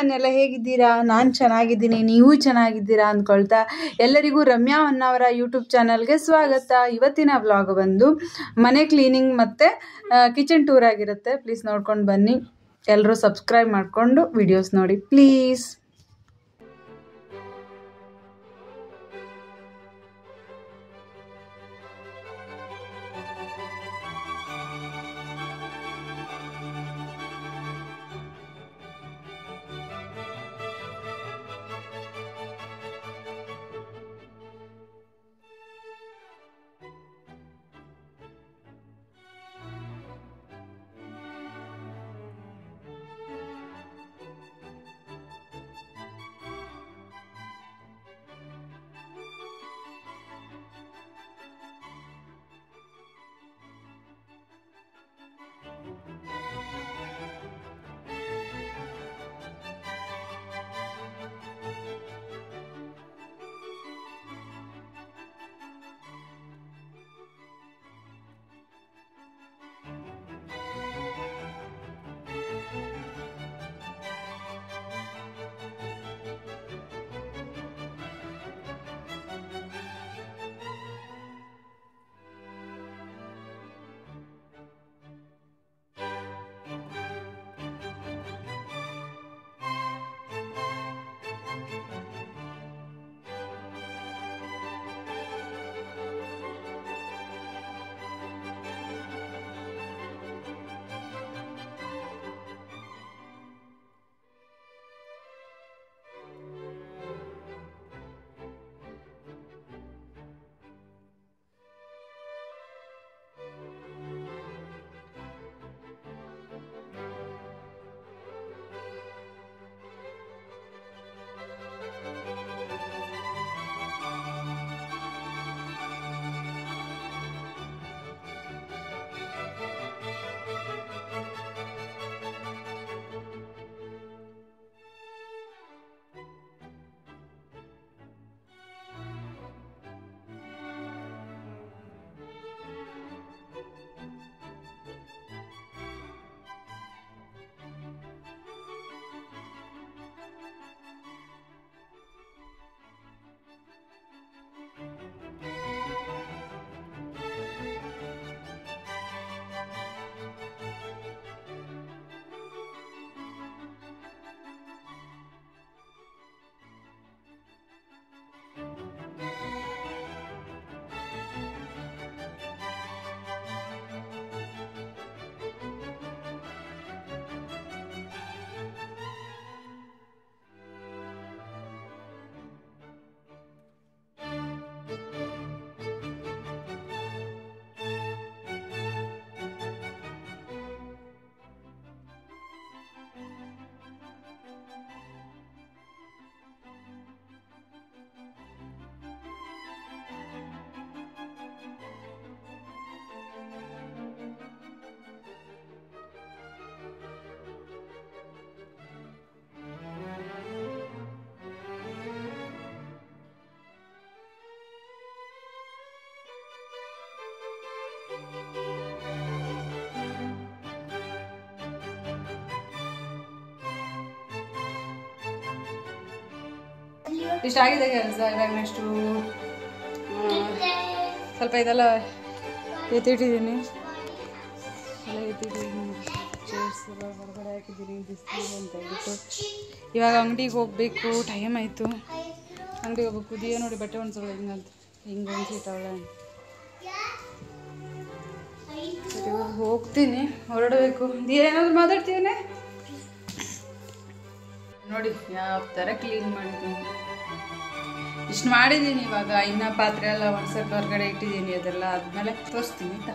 ಬನ್ನೆಲ್ಲ ಹೇಗಿದ್ದೀರಾ? ನಾನು ಚೆನ್ನಾಗಿದ್ದೀನಿ, ನೀವು ಚೆನ್ನಾಗಿದ್ದೀರಾ ಅಂದ್ಕೊಳ್ತಾ ಎಲ್ಲರಿಗೂ ರಮ್ಯಾ ಹೊನ್ನಾವರ ಯೂಟ್ಯೂಬ್ ಚಾನಲ್ಗೆ ಸ್ವಾಗತ. ಇವತ್ತಿನ ವ್ಲಾಗ್ ಬಂದು ಮನೆ ಕ್ಲೀನಿಂಗ್ ಮತ್ತು ಕಿಚನ್ ಟೂರ್ ಆಗಿರುತ್ತೆ. ಪ್ಲೀಸ್ ನೋಡ್ಕೊಂಡು ಬನ್ನಿ. ಎಲ್ಲರೂ ಸಬ್ಸ್ಕ್ರೈಬ್ ಮಾಡಿಕೊಂಡು ವಿಡಿಯೋಸ್ ನೋಡಿ ಪ್ಲೀಸ್. ಇಷ್ಟಾಗಿದೆ ಕೆಲಸ. ಇವಾಗ ನೆಕ್ಸ್ಟು ಸ್ವಲ್ಪ ಇದೆಲ್ಲ ಎತ್ತಿಟ್ಟಿದ್ದೀನಿ, ಚೇರ್ಸ್ ಹೊರಗಡೆ ಹಾಕಿದ್ದೀನಿ ಬಿಸಿಲು ಅಂತ ಹೇಳ್ಬಿಟ್ಟು. ಇವಾಗ ಅಂಗಡಿಗೆ ಹೋಗಬೇಕು, ಟೈಮ್ ಆಯಿತು. ಅಂಗಡಿಗೆ ಹೋಗ್ಬೇಕು. ದಿಯಾ ನೋಡಿ ಬಟ್ಟೆ ಒಣಸೋಳು ಹಿಂಗಂತ ಹಿಂಗೆ ಒಣಸಿಟ್ಟವಳೆ. ಸರಿ ಹೋಗ್ತೀನಿ, ಹೊರಡಬೇಕು. ದಿಯಾ ಏನಾದರೂ ಮಾತಾಡ್ತೀವನೇ ನೋಡಿ ಯಾವ ಥರ ಕ್ಲೀನ್ ಮಾಡಿದ್ದೀನಿ. ಇಷ್ಟು ಮಾಡಿದ್ದೀನಿ. ಇವಾಗ ಇನ್ನು ಪಾತ್ರೆ ಎಲ್ಲ ಒಣಸಕ್ಕೆ ಹೊರಗಡೆ ಇಟ್ಟಿದ್ದೀನಿ. ಅದೆಲ್ಲ ಆದಮೇಲೆ ತೋರಿಸ್ತೀನಿ ಆಯಿತಾ.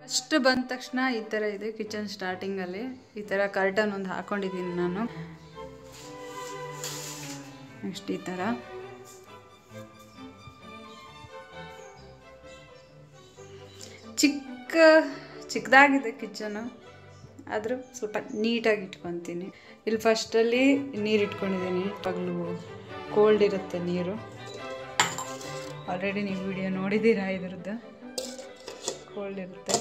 ಫಸ್ಟ್ ಬಂದ ತಕ್ಷಣ ಈ ಥರ ಇದೆ ಕಿಚನ್. ಸ್ಟಾರ್ಟಿಂಗಲ್ಲಿ ಈ ಥರ ಕರ್ಟನ್ ಒಂದು ಹಾಕ್ಕೊಂಡಿದ್ದೀನಿ ನಾನು. ನೆಕ್ಸ್ಟ್ ಈ ಥರ ಚಿಕ್ಕದಾಗಿದೆ ಕಿಚನು, ಆದರೂ ಸ್ವಲ್ಪ ನೀಟಾಗಿ ಇಟ್ಕೊತೀನಿ. ಇಲ್ಲಿ ಫಸ್ಟಲ್ಲಿ ನೀರು ಇಟ್ಕೊಂಡಿದ್ದೀನಿ. ಪಗಲು ಕೋಲ್ಡ್ ಇರುತ್ತೆ ನೀರು. ಆಲ್ರೆಡಿ ನೀವು ವಿಡಿಯೋ ನೋಡಿದ್ದೀರಾ ಇದ್ರದ್ದು. ಕೋಲ್ಡ್ ಇರುತ್ತೆ.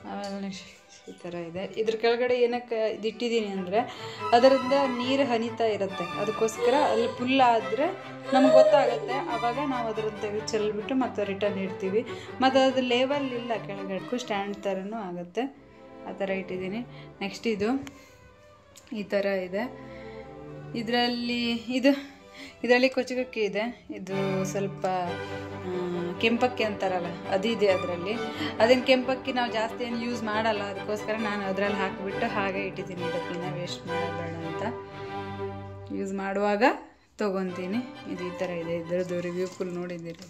ಆಮೇಲೆ ನೆಕ್ಸ್ಟ್ ಈ ಥರ ಇದೆ. ಇದ್ರ ಕೆಳಗಡೆ ಏನಕ್ಕೆ ಇದಿಟ್ಟಿದ್ದೀನಿ ಅಂದರೆ ಅದರಿಂದ ನೀರು ಹನಿತಾ ಇರುತ್ತೆ, ಅದಕ್ಕೋಸ್ಕರ ಅಲ್ಲಿ ಫುಲ್ ಆದರೆ ನಮ್ಗೆ ಗೊತ್ತಾಗುತ್ತೆ. ಆವಾಗ ನಾವು ಅದರಿಂದ ತೆಗೆದು ಚೆಲ್ಬಿಟ್ಟು ಮತ್ತೆ ರಿಟರ್ನ್ ಇಡ್ತೀವಿ. ಮತ್ತು ಅದು ಲೇವಲ್ ಇಲ್ಲ, ಕೆಳಗಡೆಗೂ ಸ್ಟ್ಯಾಂಡ್ ಥರನೂ ಆಗುತ್ತೆ. ಆ ಥರ ಇಟ್ಟಿದ್ದೀನಿ. ನೆಕ್ಸ್ಟ್ ಇದು ಈ ಥರ ಇದೆ. ಇದರಲ್ಲಿ ಕೊಚ್ಚಗಕ್ಕಿ ಇದೆ. ಇದು ಸ್ವಲ್ಪ ಕೆಂಪಕ್ಕಿ ಅಂತಾರಲ್ಲ ಅದಿದೆ ಅದರಲ್ಲಿ. ಅದನ್ನು ಕೆಂಪಕ್ಕಿ ನಾವು ಜಾಸ್ತಿ ಏನು ಯೂಸ್ ಮಾಡಲ್ಲ, ಅದಕ್ಕೋಸ್ಕರ ನಾನು ಅದರಲ್ಲಿ ಹಾಕಿಬಿಟ್ಟು ಹಾಗೆ ಇಟ್ಟಿದ್ದೀನಿ. ಡಬ್ಬಿನ ವೇಸ್ಟ್ ಮಾಡಬೇಡ ಅಂತ, ಯೂಸ್ ಮಾಡುವಾಗ ತೊಗೊತೀನಿ. ಇದು ಈ ಥರ ಇದೆ. ಇದರದ್ದು ರಿವ್ಯೂ ಫುಲ್ ನೋಡಿದ್ದೀರಿ,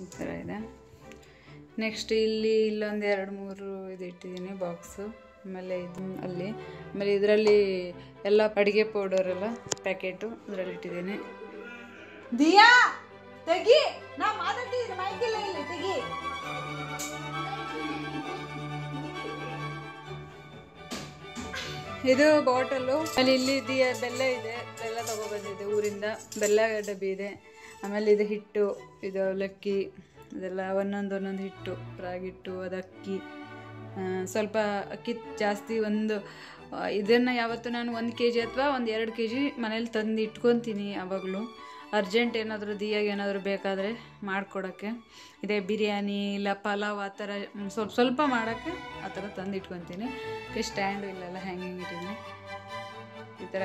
ಈ ಥರ ಇದೆ. ನೆಕ್ಸ್ಟ್ ಇಲ್ಲೊಂದು 2-3 ಇದು ಇಟ್ಟಿದ್ದೀನಿ ಬಾಕ್ಸು. ಆಮೇಲೆ ಇದು ಆಮೇಲೆ ಇದರಲ್ಲಿ ಎಲ್ಲ ಅಡುಗೆ ಪೌಡರೆಲ್ಲ ಪ್ಯಾಕೆಟು ಇದರಲ್ಲಿ ಇಟ್ಟಿದ್ದೀನಿ. ದಿಯಾ ತೆಗಿ, ನಾ ಮಾತಾಡ್ತಿದ್ದೀನಿ, ಮೈಕಿಲ್ಲ ಇಲ್ಲಿ ತೆಗಿ. ಇದು ಬಾಟಲು. ಆಮೇಲೆ ಇಲ್ಲಿ ಬೆಲ್ಲ ಇದೆ, ಬೆಲ್ಲ ತಗೊಬಂದಿದೆ ಊರಿಂದ, ಬೆಲ್ಲ ಡಬ್ಬಿ ಇದೆ. ಆಮೇಲೆ ಇದು ಹಿಟ್ಟು, ಇದು ಅವಲಕ್ಕಿ, ಇದೆಲ್ಲ ಒಂದೊಂದು ಹಿಟ್ಟು, ರಾಗಿ ಹಿಟ್ಟು, ಅದು ಅಕ್ಕಿ, ಸ್ವಲ್ಪ ಅಕ್ಕಿ ಜಾಸ್ತಿ. ಇದನ್ನು ಯಾವತ್ತು ನಾನು 1 kg ಅಥವಾ 1-2 kg ಮನೇಲಿ ತಂದು ಇಟ್ಕೊತೀನಿ. ಆವಾಗಲೂ ಅರ್ಜೆಂಟ್ ಏನಾದರೂ ದಿಯಾಗೆ ಏನಾದರೂ ಬೇಕಾದರೆ ಮಾಡಿಕೊಡೋಕ್ಕೆ, ಇದೇ ಬಿರಿಯಾನಿ ಇಲ್ಲ ಪಲಾವ್ ಆ ಥರ ಸ್ವಲ್ಪ ಮಾಡೋಕ್ಕೆ ಆ ಥರ ತಂದು ಇಟ್ಕೊತೀನಿ. ಸ್ಟ್ಯಾಂಡು ಇಲ್ಲೆಲ್ಲ ಹ್ಯಾಂಗಿಂಗ್ ಇಟ್ಟಿದ್ದೀನಿ. ಈ ಥರ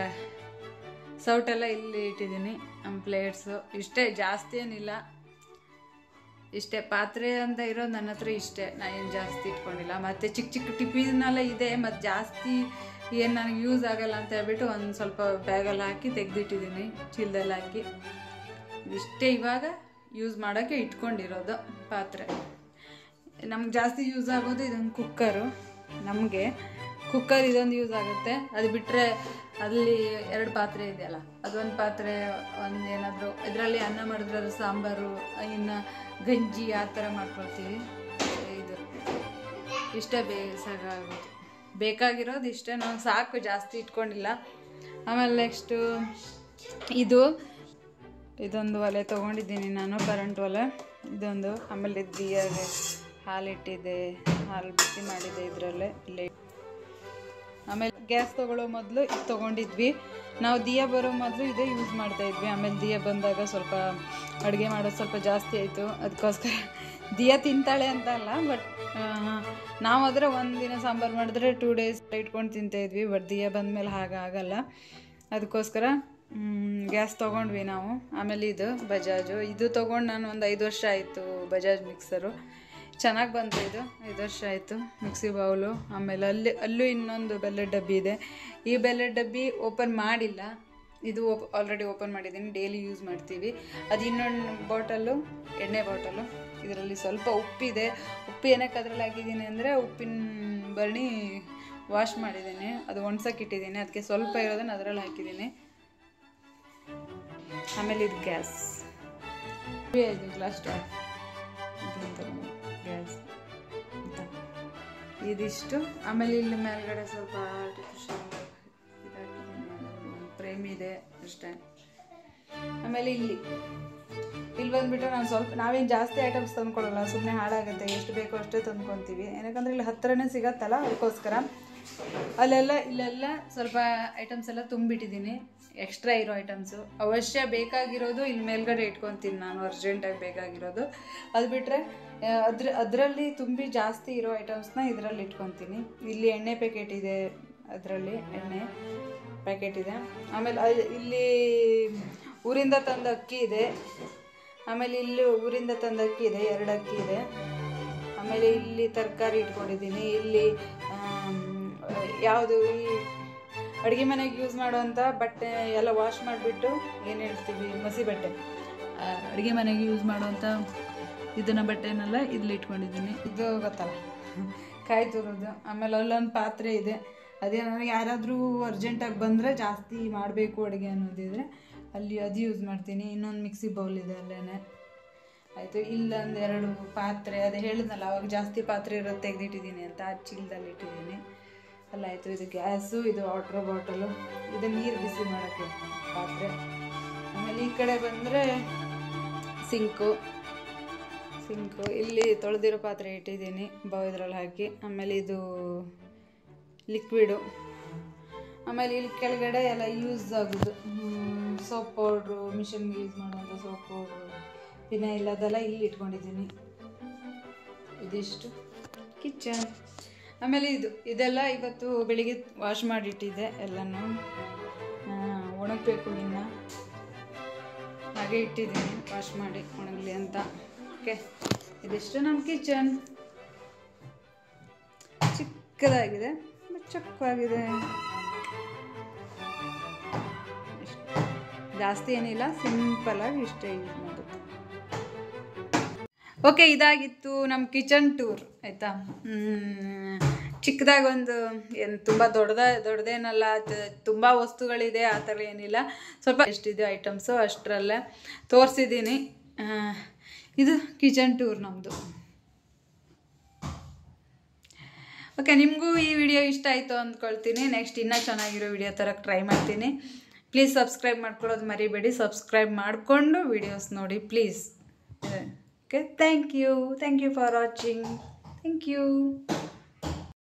ಸೌಟೆಲ್ಲ ಇಲ್ಲಿ ಇಟ್ಟಿದ್ದೀನಿ. ಪ್ಲೇಟ್ಸು ಇಷ್ಟೇ, ಜಾಸ್ತಿ ಏನಿಲ್ಲ, ಇಷ್ಟೇ. ಪಾತ್ರೆ ಅಂತ ಇರೋದು ನನ್ನ ಹತ್ರ ಇಷ್ಟೇ, ನಾನು ಏನು ಜಾಸ್ತಿ ಇಟ್ಕೊಂಡಿಲ್ಲ. ಮತ್ತು ಚಿಕ್ಕ ಟಿಫಿನೆಲ್ಲ ಇದೆ, ಮತ್ತು ಜಾಸ್ತಿ ಏನು ನನಗೆ ಯೂಸ್ ಆಗಲ್ಲ ಅಂತ ಹೇಳ್ಬಿಟ್ಟು ಒಂದು ಸ್ವಲ್ಪ ಬ್ಯಾಗಲ್ಲಿ ಹಾಕಿ ತೆಗೆದಿಟ್ಟಿದ್ದೀನಿ, ಚೀಲದಲ್ಲಿ ಹಾಕಿ. ಇಷ್ಟೇ ಇವಾಗ ಯೂಸ್ ಮಾಡೋಕ್ಕೆ ಇಟ್ಕೊಂಡಿರೋದು ಪಾತ್ರೆ. ನಮ್ಗೆ ಜಾಸ್ತಿ ಯೂಸ್ ಆಗೋದು ಇದೊಂದು ಕುಕ್ಕರು. ನಮಗೆ ಕುಕ್ಕರ್ ಇದೊಂದು ಯೂಸ್ ಆಗುತ್ತೆ. ಅದು ಬಿಟ್ಟರೆ ಅಲ್ಲಿ 2 ಪಾತ್ರೆ ಇದೆಯಲ್ಲ, ಅದೊಂದು ಪಾತ್ರೆ ಒಂದು ಏನಾದರೂ ಇದರಲ್ಲಿ ಅನ್ನ ಮಾಡಿದ್ರೆ ಅದು ಸಾಂಬಾರು, ಇನ್ನು ಗಂಜಿ ಆ ಥರ ಮಾಡ್ಕೊಳ್ತೀವಿ. ಇದು ಇಷ್ಟೇ ಸಾಕಾಗೋದು, ಬೇಕಾಗಿರೋದು ಇಷ್ಟೇ. ನಾವು ಸಾಕು, ಜಾಸ್ತಿ ಇಟ್ಕೊಂಡಿಲ್ಲ. ಆಮೇಲೆ ನೆಕ್ಸ್ಟು ಇದೊಂದು ಒಲೆ ತೊಗೊಂಡಿದ್ದೀನಿ ನಾನು, ಕರೆಂಟ್ ಒಲೆ ಇದೊಂದು. ಆಮೇಲೆ ದಿಯಾಗೆ ಹಾಲಿಟ್ಟಿದೆ, ಹಾಲು ಬಿಸಿ ಮಾಡಿದೆ ಇದರಲ್ಲೇ ಇಲ್ಲೇ. ಆಮೇಲೆ ಗ್ಯಾಸ್ ತೊಗೊಳ್ಳೋ ಮೊದಲು ಇದು ತೊಗೊಂಡಿದ್ವಿ ನಾವು. ದಿಯಾ ಬರೋ ಮೊದಲು ಇದೇ ಯೂಸ್ ಮಾಡ್ತಾಯಿದ್ವಿ. ಆಮೇಲೆ ದಿಯಾ ಬಂದಾಗ ಸ್ವಲ್ಪ ಅಡುಗೆ ಮಾಡೋದು ಸ್ವಲ್ಪ ಜಾಸ್ತಿ ಆಯಿತು, ಅದಕ್ಕೋಸ್ಕರ ದಿಯಾ ತಿಂತಾಳೆ ಅಂತ ಅಲ್ಲ, ಬಟ್ ನಾವಾದರೆ ಒಂದಿನ ಸಾಂಬಾರು ಮಾಡಿದ್ರೆ 2 days ಇಟ್ಕೊಂಡು ತಿಂತಾಯಿದ್ವಿ. ಬಟ್ ದಿಯಾ ಬಂದಮೇಲೆ ಹಾಗಾಗಲ್ಲ, ಅದಕ್ಕೋಸ್ಕರ ಗ್ಯಾಸ್ ತೊಗೊಂಡ್ವಿ ನಾವು. ಆಮೇಲೆ ಇದು ಬಜಾಜು, ಇದು ತೊಗೊಂಡು ನಾನು ಒಂದು 5 ವರ್ಷ ಆಯಿತು. ಬಜಾಜ್ ಮಿಕ್ಸರು ಚೆನ್ನಾಗಿ ಬಂತು. ಇದು 5 ವರ್ಷ ಆಯಿತು. Mixie bowl. ಆಮೇಲೆ ಅಲ್ಲೂ ಇನ್ನೊಂದು ಬೆಲ್ಲದ ಡಬ್ಬಿ ಇದೆ. ಈ ಬೆಲ್ಲದ ಡಬ್ಬಿ ಓಪನ್ ಮಾಡಿಲ್ಲ, ಇದು ಆಲ್ರೆಡಿ ಓಪನ್ ಮಾಡಿದ್ದೀನಿ, ಡೈಲಿ ಯೂಸ್ ಮಾಡ್ತೀವಿ. ಅದು ಇನ್ನೊಂದು ಬಾಟಲು, ಎಣ್ಣೆ ಬಾಟಲು. ಇದರಲ್ಲಿ ಸ್ವಲ್ಪ ಉಪ್ಪಿದೆ. ಉಪ್ಪು ಏನಕ್ಕೆ ಅದರಲ್ಲಿ ಹಾಕಿದ್ದೀನಿ ಅಂದರೆ ಉಪ್ಪಿನ ಬರಣಿ ವಾಶ್ ಮಾಡಿದ್ದೀನಿ, ಅದು ಒಣಸಕ್ಕಿಟ್ಟಿದ್ದೀನಿ, ಅದಕ್ಕೆ ಸ್ವಲ್ಪ ಇರೋದನ್ನು ಅದರಲ್ಲಿ ಹಾಕಿದ್ದೀನಿ. ಆಮೇಲೆ ಇದು ಗ್ಯಾಸ್ ಗ್ಲಾಸ್ ಗ್ಯಾಸ್ ಇದಿಷ್ಟು. ಆಮೇಲೆ ಇಲ್ಲಿ ಮೇಲ್ಗಡೆ ಸ್ವಲ್ಪ ಆರ್ಟಿಫಿಷಿಯಲ್ ಫ್ರೇಮ್ ಇದೆ ಅಷ್ಟೇ. ಆಮೇಲೆ ಇಲ್ಲಿ ಬಂದುಬಿಟ್ಟು ನಾನು ನಾವೇನು ಜಾಸ್ತಿ ಐಟಮ್ಸ್ ತಂದ್ಕೊಳ್ಳಲ್ಲ, ಸುಮ್ಮನೆ ಹಾಳಾಗುತ್ತೆ, ಎಷ್ಟು ಬೇಕೋ ಅಷ್ಟೇ ತಂದ್ಕೊತೀವಿ. ಏನಕ್ಕಂದರೆ ಇಲ್ಲಿ ಹತ್ತಿರನೇ ಸಿಗತ್ತಲ್ಲ, ಅದಕ್ಕೋಸ್ಕರ ಇಲ್ಲೆಲ್ಲ ಸ್ವಲ್ಪ ಐಟಮ್ಸ್ ಎಲ್ಲ ತುಂಬಿಟ್ಟಿದ್ದೀನಿ, ಎಕ್ಸ್ಟ್ರಾ ಇರೋ ಐಟಮ್ಸು. ಅವಶ್ಯ ಬೇಕಾಗಿರೋದು ಇಲ್ಲಿ ಮೇಲ್ಗಡೆ ಇಟ್ಕೊತೀನಿ ನಾನು, ಅರ್ಜೆಂಟಾಗಿ ಬೇಕಾಗಿರೋದು. ಅದು ಬಿಟ್ಟರೆ ಅದರಲ್ಲಿ ತುಂಬಿ ಜಾಸ್ತಿ ಇರೋ ಐಟಮ್ಸ್ನ ಇದರಲ್ಲಿ ಇಟ್ಕೊತೀನಿ. ಇಲ್ಲಿ ಎಣ್ಣೆ ಪ್ಯಾಕೆಟ್ ಇದೆ, ಅದರಲ್ಲಿ ಎಣ್ಣೆ ಪ್ಯಾಕೆಟ್ ಇದೆ. ಆಮೇಲೆ ಇಲ್ಲಿ ಊರಿಂದ ತಂದ ಅಕ್ಕಿ ಇದೆ. ಆಮೇಲೆ ಇಲ್ಲಿ ಊರಿಂದ ತಂದ ಅಕ್ಕಿ ಇದೆ, 2 ಅಕ್ಕಿ ಇದೆ. ಆಮೇಲೆ ಇಲ್ಲಿ ತರಕಾರಿ ಇಟ್ಕೊಂಡಿದ್ದೀನಿ. ಇಲ್ಲಿ ಯಾವುದು ಈ ಅಡುಗೆ ಮನೆಗೆ ಯೂಸ್ ಮಾಡುವಂಥ ಬಟ್ಟೆ ಎಲ್ಲ ವಾಶ್ ಮಾಡಿಬಿಟ್ಟು ಏನು ಹೇಳ್ತೀವಿ, ಮಸಿ ಬಟ್ಟೆ, ಅಡುಗೆ ಮನೆಗೆ ಯೂಸ್ ಮಾಡುವಂಥ ಇದನ್ನು ಬಟ್ಟೆನೆಲ್ಲ ಇಲ್ಲಿ ಇಟ್ಕೊಂಡಿದ್ದೀನಿ. ಇದು ಗೊತ್ತಲ್ಲ, ಕಾಯಿ ತುರಿದು. ಆಮೇಲೆ ಅಲ್ಲೊಂದು ಪಾತ್ರೆ ಇದೆ, ಅದೇ ನನಗೆ ಯಾರಾದರೂ ಅರ್ಜೆಂಟಾಗಿ ಬಂದರೆ, ಜಾಸ್ತಿ ಮಾಡಬೇಕು ಅಡುಗೆ ಅನ್ನೋದಿದ್ರೆ ಅಲ್ಲಿ ಅದು ಯೂಸ್ ಮಾಡ್ತೀನಿ. ಇನ್ನೊಂದು ಮಿಕ್ಸಿ ಬೌಲ್ ಇದೆ ಅಲ್ಲೇ ಆಯಿತು. ಇಲ್ಲೊಂದು 2 ಪಾತ್ರೆ, ಅದೇ ಹೇಳಿದ್ನಲ್ಲ ಅವಾಗ ಜಾಸ್ತಿ ಪಾತ್ರೆ ಇರೋದು ತೆಗೆದಿಟ್ಟಿದ್ದೀನಿ ಅಂತ, ಆ ಚೀಲದಲ್ಲಿ ಇಟ್ಟಿದ್ದೀನಿ. ಅಲ್ಲಾಯಿತು. ಇದು ಗ್ಯಾಸು, ಇದು ವಾಟ್ರ್ ಬಾಟಲು, ಇದು ನೀರು ಬಿಸಿ ಮಾಡೋಕ್ಕೆ ಪಾತ್ರೆ. ಆಮೇಲೆ ಈ ಕಡೆ ಬಂದರೆ ಸಿಂಕು ಇಲ್ಲಿ ತೊಳೆದಿರೋ ಪಾತ್ರೆ ಇಟ್ಟಿದ್ದೀನಿ ಇದ್ರಲ್ಲಿ ಹಾಕಿ. ಆಮೇಲೆ ಇದು ಲಿಕ್ವಿಡು. ಆಮೇಲೆ ಇಲ್ಲಿ ಕೆಳಗಡೆ ಎಲ್ಲ ಯೂಸ್ ಆಗೋದು ಸೋಪ್ ಪೌಡ್ರು, ಮಿಷನ್ಗೆ ಯೂಸ್ ಮಾಡುವಂಥ ಸೋಪ್ ಪೌಡ್ರು, ಫಿನೈಲ್ ಅದೆಲ್ಲ ಇಲ್ಲಿ ಇಟ್ಕೊಂಡಿದ್ದೀನಿ. ಇದಿಷ್ಟು ಕಿಚನ್. ಆಮೇಲೆ ಇದೆಲ್ಲ ಇವತ್ತು ಬೆಳಿಗ್ಗೆ ವಾಶ್ ಮಾಡಿಟ್ಟಿದ್ದೆ ಎಲ್ಲನೂ, ಒಣಗಬೇಕು ಇನ್ನು, ಹಾಗೆ ಇಟ್ಟಿದ್ದೀನಿ ವಾಶ್ ಮಾಡಿ ಒಣಗಲಿ ಅಂತ. ಓಕೆ, ಇದಿಷ್ಟು ನಮ್ಮ ಕಿಚನ್. ಚಿಕ್ಕದಾಗಿದೆ, ಚೊಕ್ಕವಾಗಿದೆ, ಜಾಸ್ತಿ ಏನಿಲ್ಲ, ಸಿಂಪಲಾಗಿ ಇಷ್ಟೇ ಯೂಸ್ ಮಾಡೋದು. ಓಕೆ, ಇದಾಗಿತ್ತು ನಮ್ಮ ಕಿಚನ್ ಟೂರ್ ಆಯಿತಾ. ಚಿಕ್ಕದಾಗಿ ಒಂದು ಏನು ತುಂಬ ದೊಡ್ಡದೇನಲ್ಲ, ತುಂಬ ವಸ್ತುಗಳಿದೆ ಆ ಥರ ಏನಿಲ್ಲ, ಸ್ವಲ್ಪ ಎಷ್ಟಿದೆ ಐಟಮ್ಸು ಅಷ್ಟರಲ್ಲೇ ತೋರಿಸಿದ್ದೀನಿ. ಇದು ಕಿಚನ್ ಟೂರ್ ನಮ್ಮದು. ಓಕೆ, ನಿಮಗೂ ಈ ವಿಡಿಯೋ ಇಷ್ಟ ಆಯಿತು ಅಂದ್ಕೊಳ್ತೀನಿ. ನೆಕ್ಸ್ಟ್ ಇನ್ನೂ ಚೆನ್ನಾಗಿರೋ ವಿಡಿಯೋ ತರಕ್ಕೆ ಟ್ರೈ ಮಾಡ್ತೀನಿ. ಪ್ಲೀಸ್ ಸಬ್ಸ್ಕ್ರೈಬ್ ಮಾಡ್ಕೊಳ್ಳೋದು ಮರಿಬೇಡಿ. ಸಬ್ಸ್ಕ್ರೈಬ್ ಮಾಡಿಕೊಂಡು ವಿಡಿಯೋಸ್ ನೋಡಿ please. Okay, thank you for watching. Thank you.